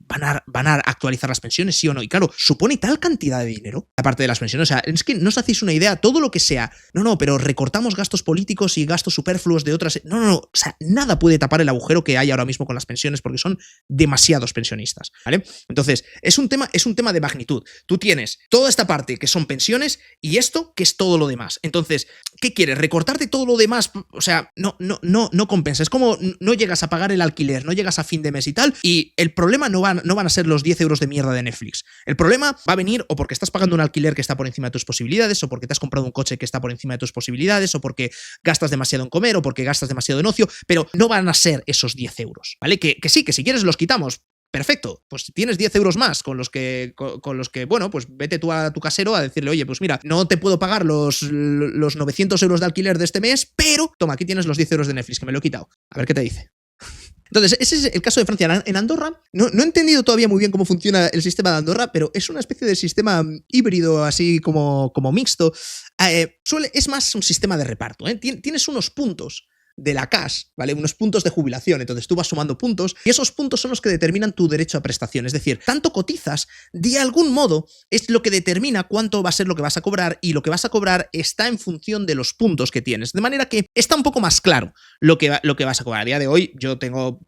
van a actualizar las pensiones, sí o no. Y claro, supone tal cantidad de dinero, aparte de las pensiones. O sea, es que no os hacéis una idea, todo lo que sea. No, pero recortamos gastos políticos y gastos superfluos de otras. No. O sea, nada puede tapar el agujero que hay ahora mismo con las pensiones porque son demasiados pensionistas, ¿vale? Entonces, es un tema de magnitud. Tú tienes toda esta parte que son pensiones y esto que es todo lo demás. Entonces, ¿qué quieres? ¿Recortarte todo lo demás? O sea, no compensa. Es como no llegas a pagar el alquiler, no llegas a fin de mes y tal, y el problema no van a ser los 10 euros de mierda de Netflix. El problema va a venir o porque estás pagando un alquiler que está por encima de tus posibilidades, o porque te has comprado un coche que está por encima de tus posibilidades, o porque gastas demasiado en comer, o porque gastas demasiado en ocio, pero no van a ser esos 10 euros, ¿vale? Que sí, que si quieres los quitamos. Perfecto, pues tienes 10 euros más con los que, bueno, pues vete tú a tu casero a decirle, oye, pues mira, no te puedo pagar los 900 euros de alquiler de este mes, pero toma, aquí tienes los 10 euros de Netflix, que me lo he quitado. A ver qué te dice. Entonces, ese es el caso de Francia. En Andorra, no he entendido todavía muy bien cómo funciona el sistema de Andorra, pero es una especie de sistema híbrido, así como mixto. Es más un sistema de reparto, ¿eh? Tienes unos puntos de la CAS, ¿vale? Unos puntos de jubilación, entonces tú vas sumando puntos y esos puntos son los que determinan tu derecho a prestación, es decir, tanto cotizas, de algún modo es lo que determina cuánto va a ser lo que vas a cobrar y lo que vas a cobrar está en función de los puntos que tienes, de manera que está un poco más claro lo que vas a cobrar. A día de hoy yo tengo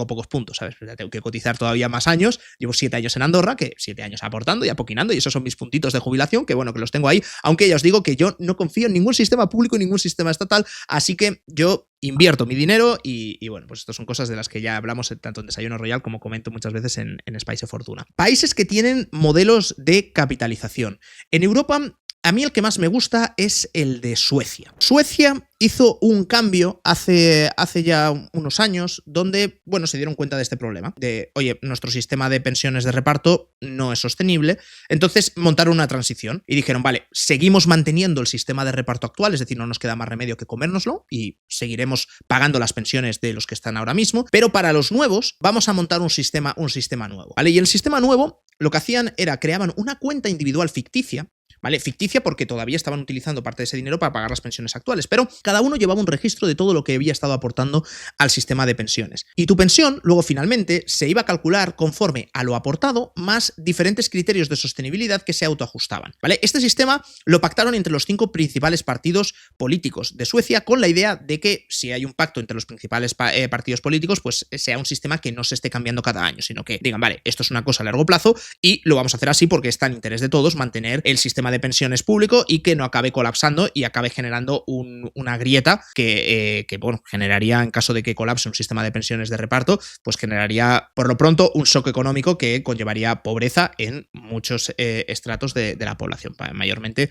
pocos puntos, ¿sabes? Tengo que cotizar todavía más años, llevo 7 años en Andorra, que 7 años aportando y apoquinando y esos son mis puntitos de jubilación, que bueno, que los tengo ahí, aunque ya os digo que yo no confío en ningún sistema público, ningún sistema estatal, así que yo invierto mi dinero y bueno, pues estas son cosas de las que ya hablamos tanto en Desayuno Royal como comento muchas veces en Spice Fortuna. Países que tienen modelos de capitalización. En Europa A mí el que más me gusta es el de Suecia. Suecia hizo un cambio hace ya unos años donde, bueno, se dieron cuenta de este problema, de, oye, nuestro sistema de pensiones de reparto no es sostenible, entonces montaron una transición y dijeron, vale, seguimos manteniendo el sistema de reparto actual, es decir, no nos queda más remedio que comérnoslo y seguiremos pagando las pensiones de los que están ahora mismo, pero para los nuevos vamos a montar un sistema nuevo, ¿vale? Y el sistema nuevo lo que hacían era creaban una cuenta individual ficticia, ¿vale? Ficticia porque todavía estaban utilizando parte de ese dinero para pagar las pensiones actuales, pero cada uno llevaba un registro de todo lo que había estado aportando al sistema de pensiones. Y tu pensión, luego finalmente, se iba a calcular conforme a lo aportado más diferentes criterios de sostenibilidad que se autoajustaban, ¿vale? Este sistema lo pactaron entre los 5 principales partidos políticos de Suecia con la idea de que si hay un pacto entre los principales partidos políticos, pues sea un sistema que no se esté cambiando cada año, sino que digan, vale, esto es una cosa a largo plazo y lo vamos a hacer así porque está en interés de todos mantener el sistema de pensiones público y que no acabe colapsando y acabe generando una grieta que, bueno, generaría, en caso de que colapse un sistema de pensiones de reparto, pues generaría, por lo pronto, un shock económico que conllevaría pobreza en muchos estratos de la población, mayormente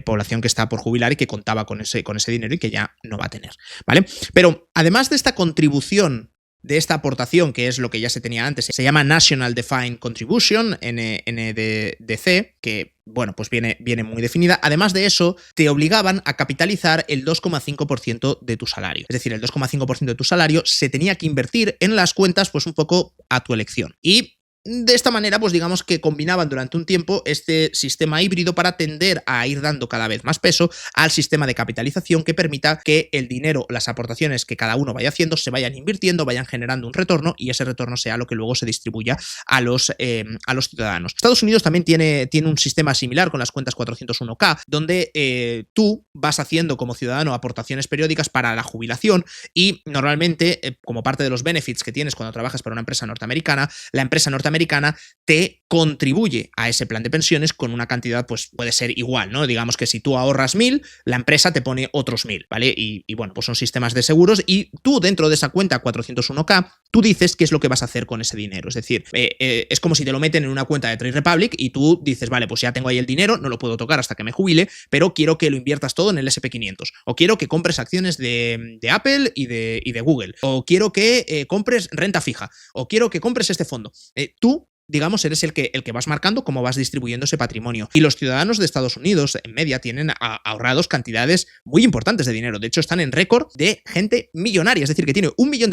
población que está por jubilar y que contaba con ese dinero y que ya no va a tener, ¿vale? Pero además de esta contribución, de esta aportación, que es lo que ya se tenía antes, se llama National Defined Contribution, NDC, que, bueno, pues viene muy definida. Además de eso, te obligaban a capitalizar el 2,5% de tu salario. Es decir, el 2,5% de tu salario se tenía que invertir en las cuentas, pues un poco a tu elección. Y de esta manera, pues digamos que combinaban durante un tiempo este sistema híbrido para tender a ir dando cada vez más peso al sistema de capitalización que permita que el dinero, las aportaciones que cada uno vaya haciendo, se vayan invirtiendo, vayan generando un retorno y ese retorno sea lo que luego se distribuya a los ciudadanos. Estados Unidos también tiene un sistema similar con las cuentas 401k, donde tú vas haciendo como ciudadano aportaciones periódicas para la jubilación y normalmente, como parte de los benefits que tienes cuando trabajas para una empresa norteamericana, la empresa norteamericana te contribuye a ese plan de pensiones con una cantidad, pues puede ser igual, ¿no? Digamos que si tú ahorras 1.000, la empresa te pone otros 1.000, ¿vale? Y bueno, pues son sistemas de seguros y tú dentro de esa cuenta 401k, tú dices qué es lo que vas a hacer con ese dinero. Es decir, es como si te lo meten en una cuenta de Trade Republic y tú dices, vale, pues ya tengo ahí el dinero, no lo puedo tocar hasta que me jubile, pero quiero que lo inviertas todo en el SP500. O quiero que compres acciones de Apple y de Google. O quiero que compres renta fija. O quiero que compres este fondo. Tú, digamos, eres el que vas marcando cómo vas distribuyendo ese patrimonio. Y los ciudadanos de Estados Unidos, en media, tienen ahorrados cantidades muy importantes de dinero. De hecho, están en récord de gente millonaria. Es decir, que tiene $1 millón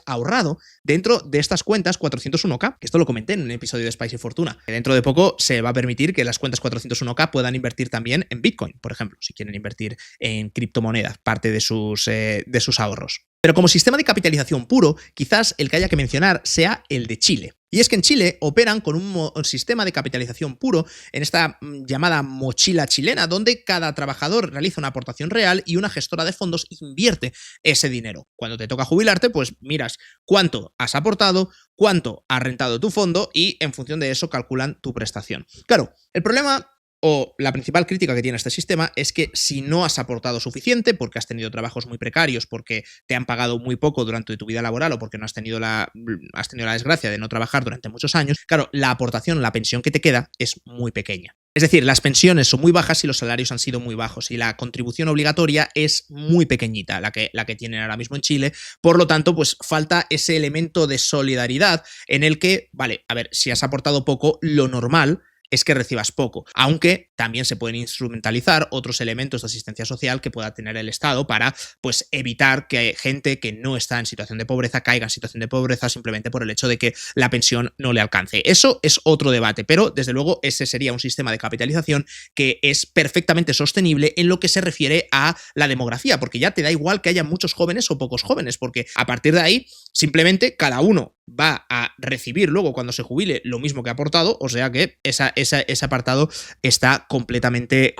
ahorrado dentro de estas cuentas 401k, que esto lo comenté en un episodio de Spicy Fortuna. Que dentro de poco se va a permitir que las cuentas 401k puedan invertir también en Bitcoin, por ejemplo, si quieren invertir en criptomonedas, parte de sus ahorros. Pero como sistema de capitalización puro, quizás el que haya que mencionar sea el de Chile. Y es que en Chile operan con un sistema de capitalización puro en esta llamada mochila chilena, donde cada trabajador realiza una aportación real y una gestora de fondos invierte ese dinero. Cuando te toca jubilarte, pues miras cuánto has aportado, cuánto ha rentado tu fondo y en función de eso calculan tu prestación. Claro, el problema o la principal crítica que tiene este sistema es que si no has aportado suficiente, porque has tenido trabajos muy precarios, porque te han pagado muy poco durante tu vida laboral o porque no has tenido la desgracia de no trabajar durante muchos años, claro, la aportación, la pensión que te queda es muy pequeña. Es decir, las pensiones son muy bajas y los salarios han sido muy bajos y la contribución obligatoria es muy pequeñita, la que tienen ahora mismo en Chile. Por lo tanto, pues falta ese elemento de solidaridad en el que, vale, a ver, si has aportado poco, lo normal es que recibas poco, aunque también se pueden instrumentalizar otros elementos de asistencia social que pueda tener el Estado para, pues, evitar que gente que no está en situación de pobreza caiga en situación de pobreza simplemente por el hecho de que la pensión no le alcance. Eso es otro debate, pero desde luego ese sería un sistema de capitalización que es perfectamente sostenible en lo que se refiere a la demografía, porque ya te da igual que haya muchos jóvenes o pocos jóvenes, porque a partir de ahí simplemente cada uno va a recibir luego cuando se jubile lo mismo que ha aportado, o sea que ese apartado está completamente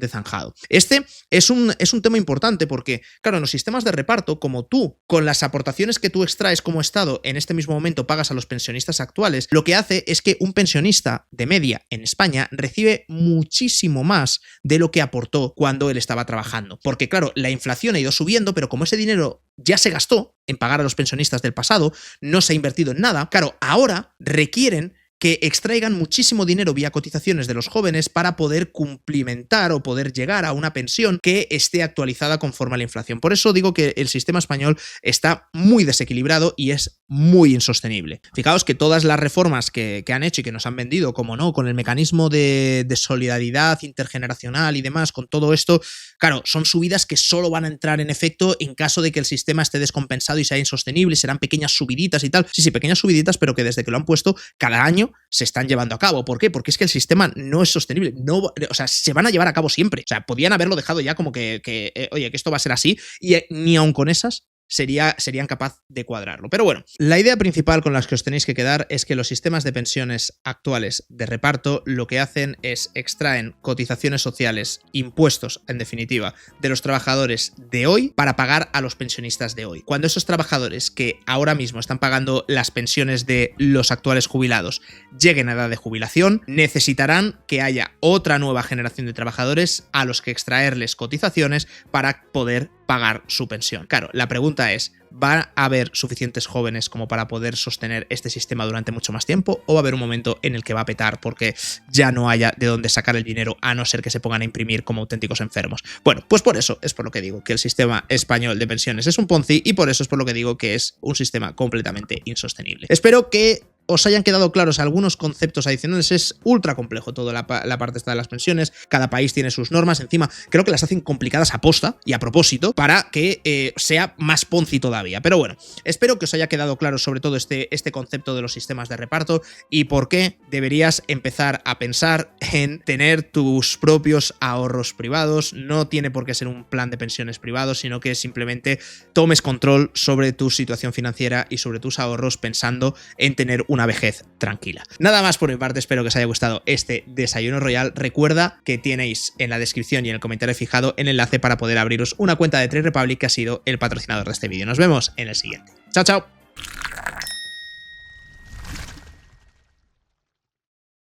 zanjado. Este es un tema importante porque, claro, en los sistemas de reparto, como tú, con las aportaciones que tú extraes como Estado, en este mismo momento pagas a los pensionistas actuales, lo que hace es que un pensionista de media en España recibe muchísimo más de lo que aportó cuando él estaba trabajando. Porque, claro, la inflación ha ido subiendo, pero como ese dinero ya se gastó en pagar a los pensionistas del pasado, no se ha invertido en nada, claro, ahora requieren que extraigan muchísimo dinero vía cotizaciones de los jóvenes para poder cumplimentar o poder llegar a una pensión que esté actualizada conforme a la inflación. Por eso digo que el sistema español está muy desequilibrado y es muy insostenible. Fijaos que todas las reformas que han hecho y que nos han vendido, como no, con el mecanismo de solidaridad intergeneracional y demás, con todo esto, claro, son subidas que solo van a entrar en efecto en caso de que el sistema esté descompensado y sea insostenible, serán pequeñas subiditas y tal. Sí, pequeñas subiditas, pero que desde que lo han puesto cada año se están llevando a cabo. ¿Por qué? Porque es que el sistema no es sostenible. No, o sea, se van a llevar a cabo siempre. O sea, podían haberlo dejado ya como oye, que esto va a ser así, y ni aun con esas serían capaz de cuadrarlo. Pero bueno, la idea principal con la que os tenéis que quedar es que los sistemas de pensiones actuales de reparto lo que hacen es extraen cotizaciones sociales, impuestos, en definitiva, de los trabajadores de hoy para pagar a los pensionistas de hoy. Cuando esos trabajadores que ahora mismo están pagando las pensiones de los actuales jubilados lleguen a edad de jubilación, necesitarán que haya otra nueva generación de trabajadores a los que extraerles cotizaciones para poder pagar su pensión. Claro, la pregunta es, ¿va a haber suficientes jóvenes como para poder sostener este sistema durante mucho más tiempo? ¿O va a haber un momento en el que va a petar porque ya no haya de dónde sacar el dinero, a no ser que se pongan a imprimir como auténticos enfermos? Bueno, pues por eso es por lo que digo que el sistema español de pensiones es un Ponzi, y por eso es por lo que digo que es un sistema completamente insostenible. Espero que os hayan quedado claros algunos conceptos adicionales. Es ultra complejo toda la parte esta de las pensiones. Cada país tiene sus normas. Encima, creo que las hacen complicadas a posta y a propósito para que sea más Ponzi todavía. Pero bueno, espero que os haya quedado claro sobre todo este concepto de los sistemas de reparto y por qué deberías empezar a pensar en tener tus propios ahorros privados. No tiene por qué ser un plan de pensiones privado, sino que simplemente tomes control sobre tu situación financiera y sobre tus ahorros, pensando en tener una vejez tranquila. Nada más por mi parte, espero que os haya gustado este Desayuno Royal. Recuerda que tenéis en la descripción y en el comentario fijado el enlace para poder abriros una cuenta de Trade Republic, que ha sido el patrocinador de este vídeo. Nos vemos en el siguiente. Chao, chao.